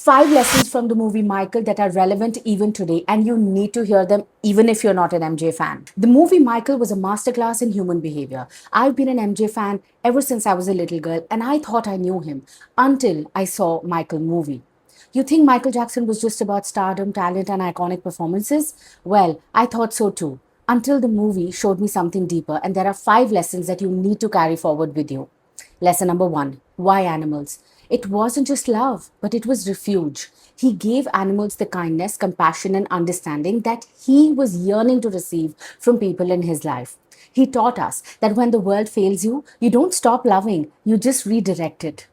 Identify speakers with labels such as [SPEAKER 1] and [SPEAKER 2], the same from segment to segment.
[SPEAKER 1] 5 lessons from the movie Michael that are relevant even today, and you need to hear them even if you're not an MJ fan. The movie Michael was a masterclass in human behavior. I've been an MJ fan ever since I was a little girl, and I thought I knew him until I saw Michael movie. You think Michael Jackson was just about stardom, talent, and iconic performances? Well, I thought so too, until the movie showed me something deeper, and there are 5 lessons that you need to carry forward with you. Lesson number 1: why animals? It wasn't just love, but it was refuge. He gave animals the kindness, compassion, and understanding that he was yearning to receive from people in his life. He taught us that when the world fails you, you don't stop loving, you just redirect it.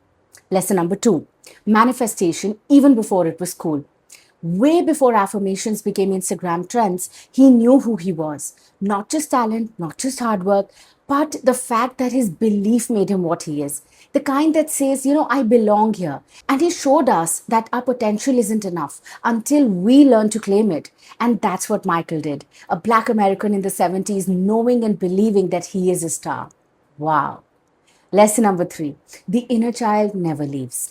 [SPEAKER 1] Lesson number 2: manifestation, even before it was cool. Way before affirmations became Instagram trends, he knew who he was. Not just talent, not just hard work, but the fact that his belief made him what he is. The kind that says, I belong here. And he showed us that our potential isn't enough until we learn to claim it. And that's what Michael did. A black American in the 70s, knowing and believing that he is a star. Wow. Lesson number 3: the inner child never leaves.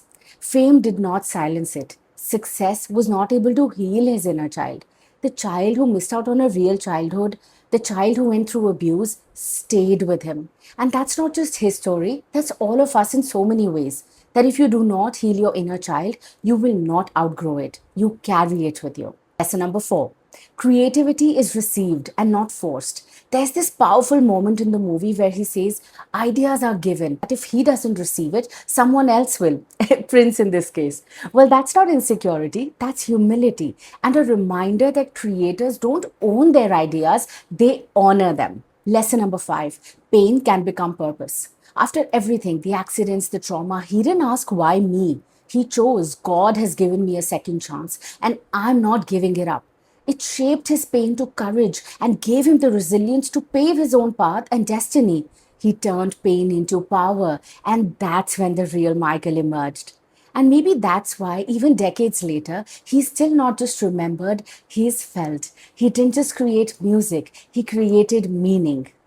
[SPEAKER 1] Fame did not silence it. Success was not able to heal his inner child. The child who missed out on a real childhood, the child who went through abuse, stayed with him. And that's not just his story, that's all of us in so many ways. That if you do not heal your inner child, you will not outgrow it. You carry it with you. Lesson number 4: creativity is received and not forced. There's this powerful moment in the movie where he says, ideas are given, but if he doesn't receive it, someone else will. Prince in this case. Well, that's not insecurity, that's humility. And a reminder that creators don't own their ideas, they honor them. Lesson number 5: pain can become purpose. After everything, the accidents, the trauma, he didn't ask why me. He chose, God has given me a second chance, and I'm not giving it up. It shaped his pain to courage and gave him the resilience to pave his own path and destiny. He turned pain into power, and that's when the real Michael emerged. And maybe that's why, even decades later, he's still not just remembered, he's felt. He didn't just create music, he created meaning.